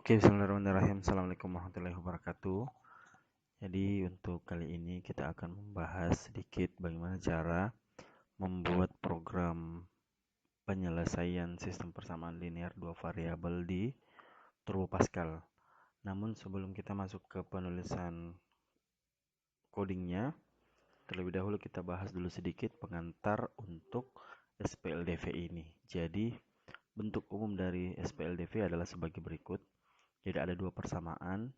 Oke, bismillahirrahmanirrahim. Assalamualaikum warahmatullahi wabarakatuh. Jadi untuk kali ini kita akan membahas sedikit bagaimana cara membuat program penyelesaian sistem persamaan linear dua variabel di Turbo Pascal. Namun sebelum kita masuk ke penulisan codingnya, terlebih dahulu kita bahas dulu sedikit pengantar untuk SPLDV ini. Jadi bentuk umum dari SPLDV adalah sebagai berikut. Jadi ada dua persamaan.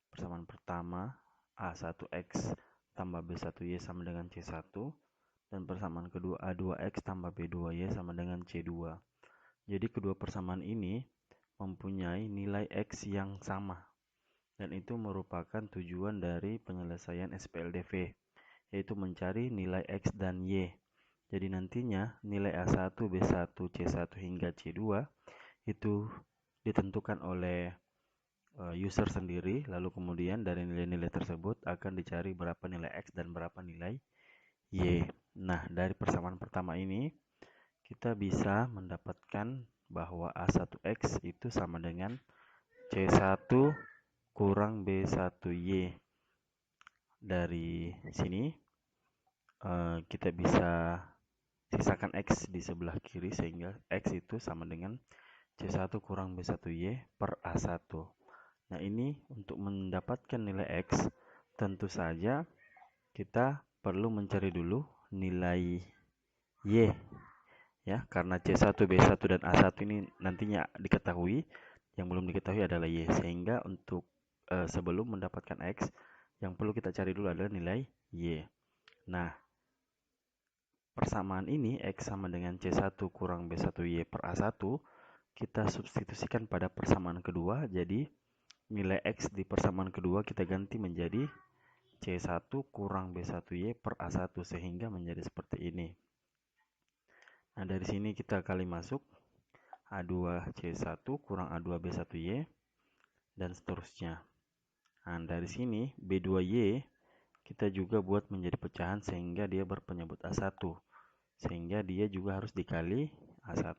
Persamaan pertama A1X tambah B1Y sama dengan C1, dan persamaan kedua A2X tambah B2Y sama dengan C2. Jadi kedua persamaan ini mempunyai nilai X yang sama, dan itu merupakan tujuan dari penyelesaian SPLDV, yaitu mencari nilai X dan Y. Jadi nantinya nilai A1, B1, C1 hingga C2 itu ditentukan oleh user sendiri, lalu kemudian dari nilai-nilai tersebut akan dicari berapa nilai X dan berapa nilai Y. Nah, dari persamaan pertama ini kita bisa mendapatkan bahwa A1X itu sama dengan C1 kurang B1Y. Dari sini kita bisa sisakan X di sebelah kiri sehingga X itu sama dengan C1 kurang B1Y per A1. Nah, ini untuk mendapatkan nilai X, tentu saja kita perlu mencari dulu nilai Y, ya, karena C1, B1, dan A1 ini nantinya diketahui, yang belum diketahui adalah Y, sehingga untuk sebelum mendapatkan X, yang perlu kita cari dulu adalah nilai Y. Nah, persamaan ini X sama dengan C1 kurang B1Y per A1, kita substitusikan pada persamaan kedua, jadi nilai X di persamaan kedua kita ganti menjadi C1 kurang B1Y per A1 sehingga menjadi seperti ini. Nah, dari sini kita kali masuk A2C1 kurang A2B1Y dan seterusnya. Nah, dari sini B2Y kita juga buat menjadi pecahan sehingga dia berpenyebut A1. Sehingga dia juga harus dikali A1.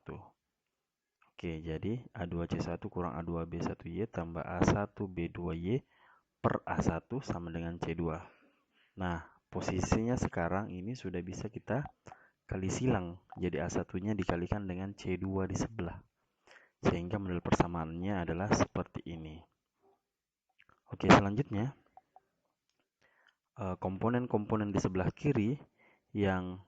Oke, jadi A2C1 kurang A2B1Y tambah A1B2Y per A1 sama dengan C2. Nah, posisinya sekarang ini sudah bisa kita kali silang. Jadi A1-nya dikalikan dengan C2 di sebelah. Sehingga model persamaannya adalah seperti ini. Oke, selanjutnya komponen-komponen di sebelah kiri yang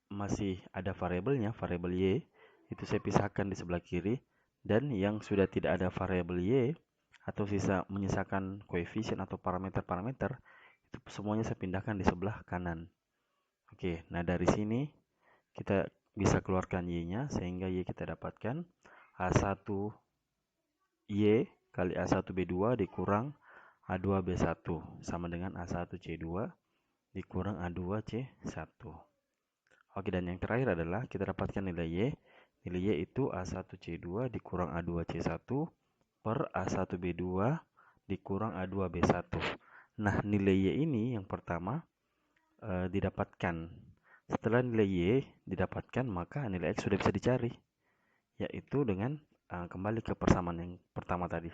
masih ada variabelnya, variabel Y, itu saya pisahkan di sebelah kiri, dan yang sudah tidak ada variabel Y atau menyisakan koefisien atau parameter-parameter, itu semuanya saya pindahkan di sebelah kanan. Oke, nah dari sini kita bisa keluarkan Y-nya, sehingga Y kita dapatkan A1Y kali A1B2 dikurang A2B1 sama dengan A1C2 dikurang A2C1. Oke, dan yang terakhir adalah kita dapatkan nilai Y. Nilai Y itu A1C2 dikurang A2C1 per A1B2 dikurang A2B1. Nah, nilai Y ini yang pertama didapatkan. Setelah nilai Y didapatkan, maka nilai X sudah bisa dicari, yaitu dengan kembali ke persamaan yang pertama tadi.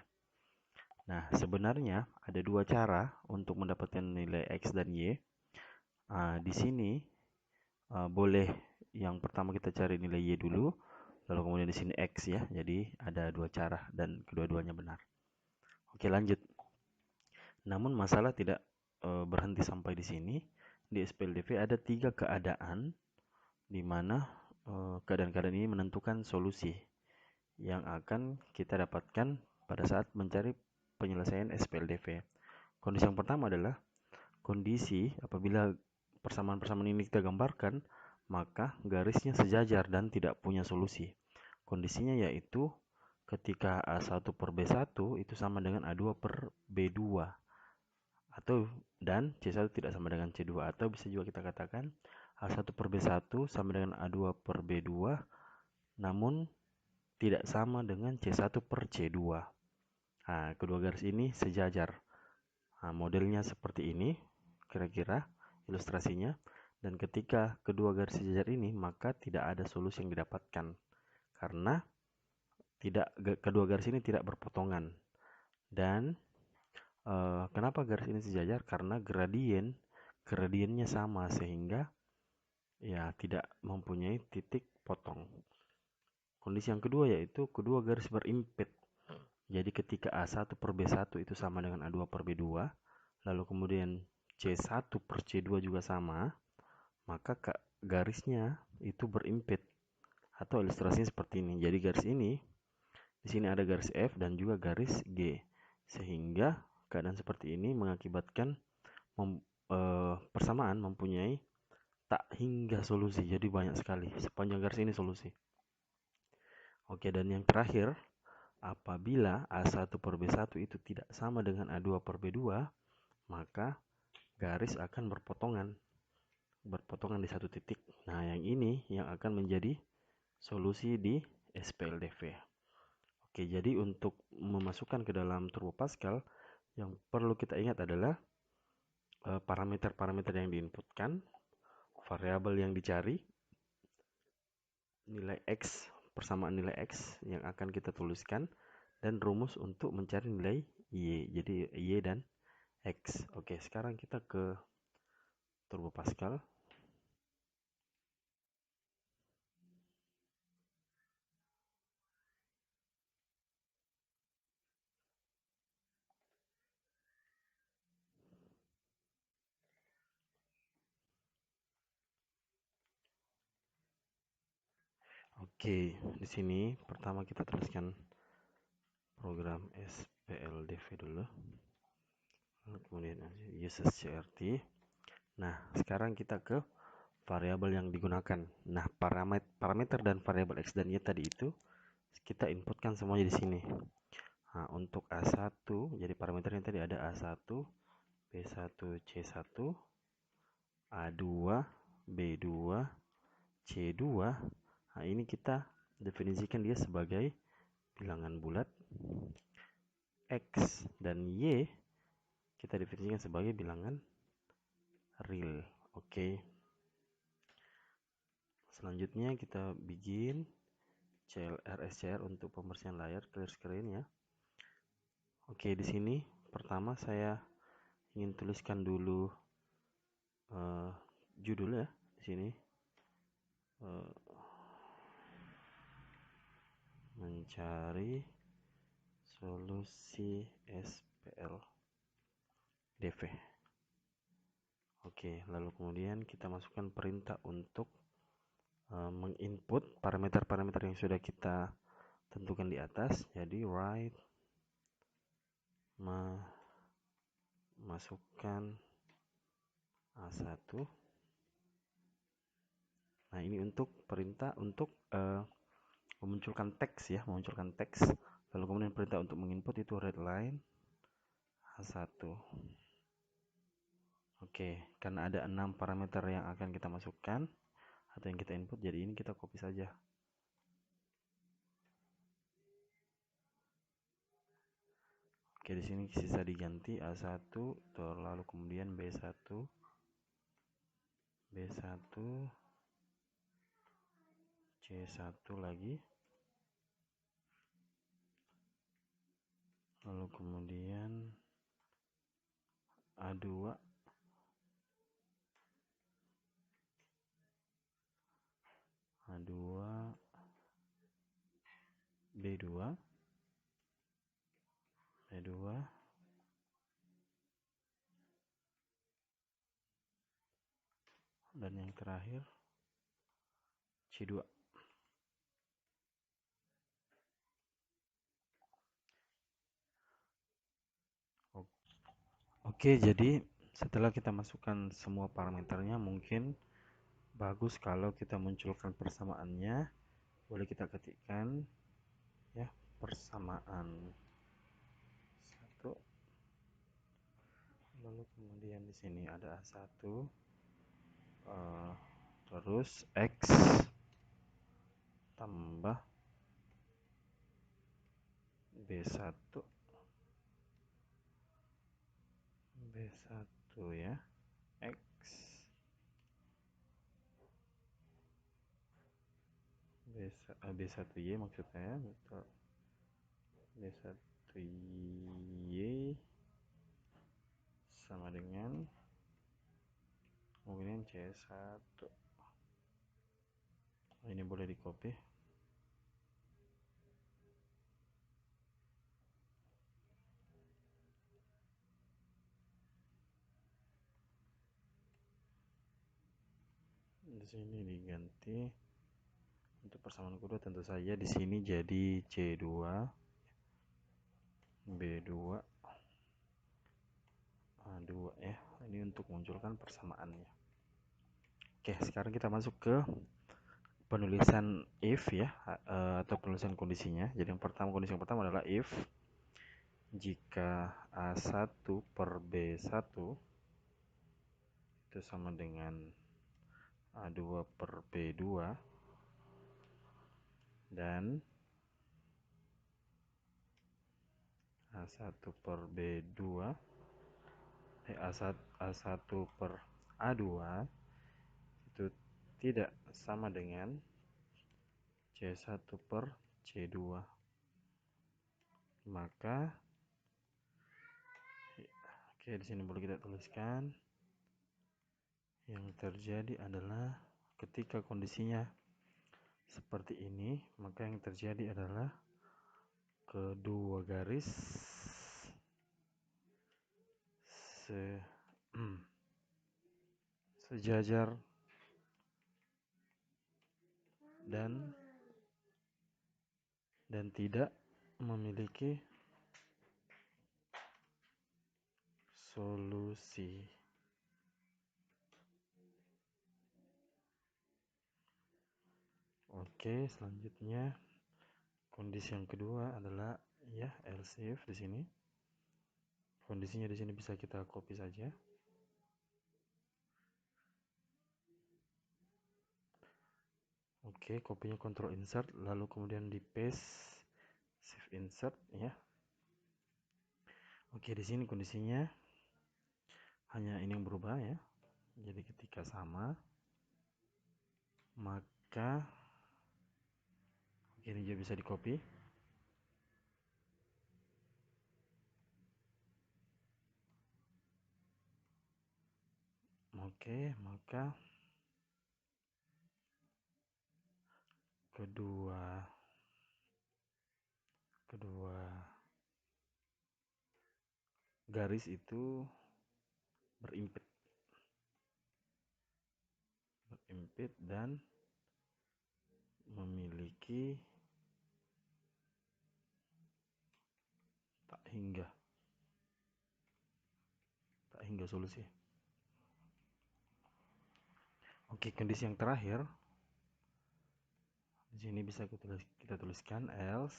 Nah, sebenarnya ada dua cara untuk mendapatkan nilai X dan Y. Di sini boleh yang pertama kita cari nilai Y dulu, lalu kemudian di sini X ya. Jadi ada dua cara dan kedua-duanya benar. Oke, lanjut. Namun masalah tidak berhenti sampai di sini. Di SPLDV ada 3 keadaan di mana keadaan-keadaan ini menentukan solusi yang akan kita dapatkan pada saat mencari penyelesaian SPLDV. Kondisi yang pertama adalah kondisi apabila persamaan-persamaan ini kita gambarkan, maka garisnya sejajar dan tidak punya solusi. Kondisinya yaitu ketika A1 per B1 itu sama dengan A2 per B2, dan C1 tidak sama dengan C2, atau bisa juga kita katakan A1 per B1 sama dengan A2 per B2, namun tidak sama dengan C1 per C2. Nah, kedua garis ini sejajar. Nah, modelnya seperti ini, kira-kira ilustrasinya. Dan ketika kedua garis sejajar ini, maka tidak ada solusi yang didapatkan. Karena kedua garis ini tidak berpotongan. Dan kenapa garis ini sejajar? Karena gradiennya sama sehingga ya tidak mempunyai titik potong. Kondisi yang kedua yaitu kedua garis berimpit. Jadi ketika A1 per B1 itu sama dengan A2 per B2, lalu kemudian C1 per C2 juga sama, maka garisnya itu berimpit. Atau ilustrasinya seperti ini. Jadi garis ini, di sini ada garis F dan juga garis G. Sehingga keadaan seperti ini mengakibatkan persamaan mempunyai tak hingga solusi. Jadi banyak sekali. Sepanjang garis ini solusi. Oke, dan yang terakhir, apabila A1 per B1 itu tidak sama dengan A2 per B2, maka garis akan berpotongan di satu titik. Nah, yang ini yang akan menjadi solusi di SPLDV. Oke, jadi untuk memasukkan ke dalam Turbo Pascal, yang perlu kita ingat adalah parameter-parameter yang diinputkan, variabel yang dicari, nilai X, persamaan nilai X yang akan kita tuliskan, dan rumus untuk mencari nilai Y. Jadi Y dan X. Oke, sekarang kita ke Turbo Pascal. Oke, di sini pertama kita tuliskan program SPLDV dulu. Lalu kemudian uses CRT. Nah, sekarang kita ke variabel yang digunakan. Nah, parameter dan variabel X dan Y tadi itu kita inputkan semuanya di sini. Nah, untuk A1, jadi parameternya tadi ada A1, B1, C1, A2, B2, C2. Nah, ini kita definisikan dia sebagai bilangan bulat. X dan Y kita definisikan sebagai bilangan real. Oke. Selanjutnya kita bikin CLR SCR untuk pembersihan layar, clear screen ya. Oke, di sini pertama saya ingin tuliskan dulu judul ya di sini. Mencari solusi SPLDV. Oke, lalu kemudian kita masukkan perintah untuk menginput parameter-parameter yang sudah kita tentukan di atas. Jadi write masukkan A1. Nah, ini untuk perintah untuk memunculkan teks ya, memunculkan teks. Lalu kemudian perintah untuk menginput itu readline A1. Oke, karena ada 6 parameter yang akan kita masukkan atau yang kita input, jadi ini kita copy saja. Oke, di sini sisa diganti A1, lalu kemudian B1, B1, C1 lagi. Lalu kemudian A2, A2, B2, B2, dan yang terakhir C2. Oke, jadi setelah kita masukkan semua parameternya, mungkin bagus kalau kita munculkan persamaannya. Boleh kita ketikkan ya, persamaan 1. Lalu kemudian di sini ada A1, terus X tambah B1, B1 ya, X B1Y maksudnya, betul. C1. Ini boleh di copy. Di sini diganti. Untuk persamaan kedua tentu saja di sini jadi C2, B2, A2 ya. Ini untuk munculkan persamaannya. Oke, sekarang kita masuk ke penulisan if ya, atau penulisan kondisinya. Jadi kondisi yang pertama adalah if jika A1 per B1 itu sama dengan A2 per B2 dan A1 per B2 A1 per A2 itu tidak sama dengan C1 per C2, maka oke, di sini boleh kita tuliskan yang terjadi adalah ketika kondisinya seperti ini, maka yang terjadi adalah kedua garis sejajar dan tidak memiliki solusi. Oke, selanjutnya kondisi yang kedua adalah ya else if di sini. Kondisinya di sini bisa kita copy saja. Oke, copy-nya Ctrl Insert lalu kemudian di paste, Shift Insert ya. Oke, di sini kondisinya hanya ini yang berubah ya. Jadi ketika sama, maka ini juga bisa di copy. Oke, maka kedua garis itu berimpit dan memiliki tak hingga solusi. Oke, kondisi yang terakhir di sini bisa kita tuliskan else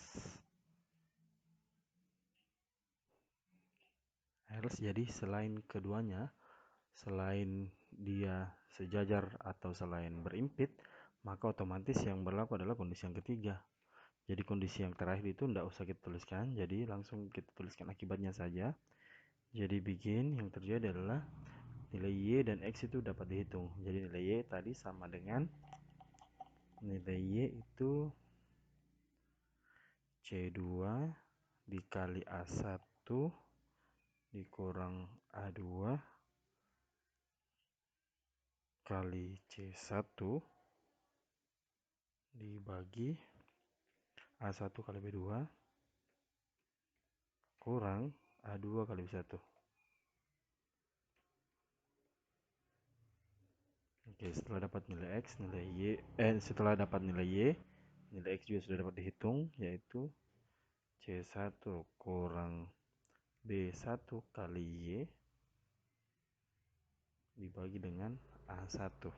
jadi selain keduanya, selain dia sejajar atau selain berimpit, maka otomatis yang berlaku adalah kondisi yang ketiga. Jadi kondisi yang terakhir itu tidak usah kita tuliskan, jadi langsung kita tuliskan akibatnya saja. Jadi begin, yang terjadi adalah nilai Y dan X itu dapat dihitung. Jadi nilai Y tadi sama dengan nilai Y itu C2 dikali A1 dikurang A2 kali C1 dibagi A1 kali B2 kurang A2 kali B1. Oke, setelah dapat nilai X, nilai Y, setelah dapat nilai Y, nilai X juga sudah dapat dihitung, yaitu C1 kurang B1 kali Y dibagi dengan A1.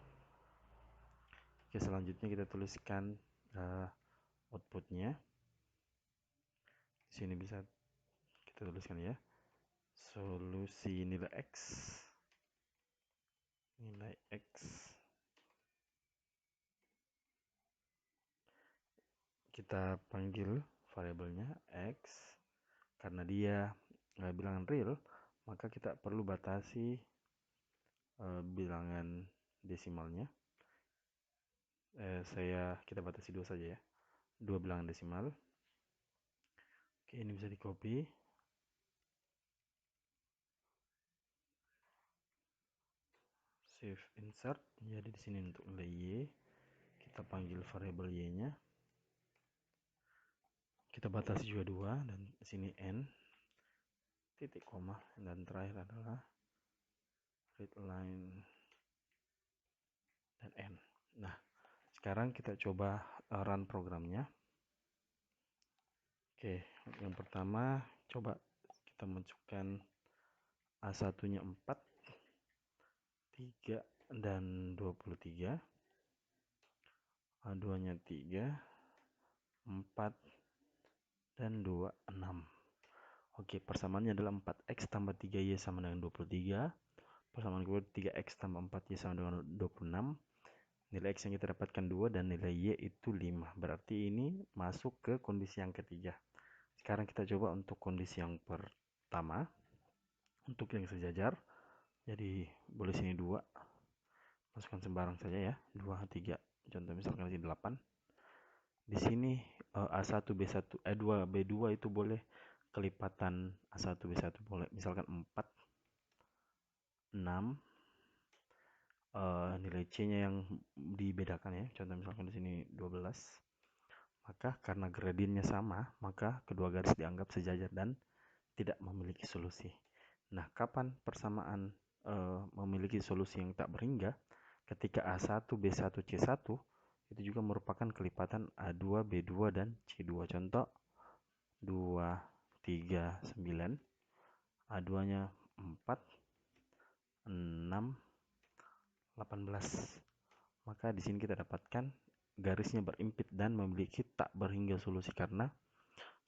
Oke, selanjutnya kita tuliskan outputnya. Di sini bisa kita tuliskan ya, solusi nilai X kita panggil variabelnya X karena dia bilangan real, maka kita perlu batasi bilangan desimalnya. Kita batasi 2 saja ya, 2 bilangan desimal. Oke, ini bisa di copy. save insert. Jadi di sini untuk nilai y kita panggil variabel y-nya, kita batasi juga 2, dan di sini n titik koma, dan terakhir adalah readline dan n. Nah, sekarang kita coba run programnya. Oke, yang pertama coba kita masukkan A1-nya 4, 3, dan 23. A2-nya 3, 4, dan 2, 6. Oke, persamaannya adalah 4x tambah 3y sama dengan 23. Persamaan kedua 3x tambah 4y sama dengan 26. Nilai x yang kita dapatkan 2 dan nilai y itu 5. Berarti ini masuk ke kondisi yang ketiga. Sekarang kita coba untuk kondisi yang pertama. Untuk yang sejajar, jadi boleh sini 2. Masukkan sembarang saja ya. 2, 3. Contoh misalkan di 8. Di sini A1, B1, E2, B2 itu boleh kelipatan A1, B1 boleh. Misalkan 4, 6. Nilai C-nya yang dibedakan ya. Contoh misalkan di sini 12. Maka karena gradiennya sama, maka kedua garis dianggap sejajar dan tidak memiliki solusi. Nah, kapan persamaan memiliki solusi yang tak berhingga? Ketika A1, B1, C1 itu juga merupakan kelipatan A2, B2, dan C2. Contoh 2, 3, 9. A2-nya 4, 6, 18. Maka di sini kita dapatkan garisnya berimpit dan memiliki tak berhingga solusi karena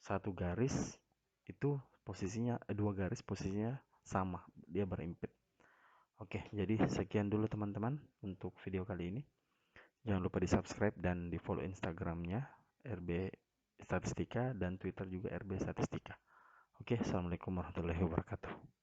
satu garis itu posisinya, dua garis posisinya sama, dia berimpit. Oke, jadi sekian dulu teman-teman untuk video kali ini. Jangan lupa di subscribe dan di follow Instagramnya RB Statistika dan Twitter juga RB Statistika. Oke, assalamualaikum warahmatullahi wabarakatuh.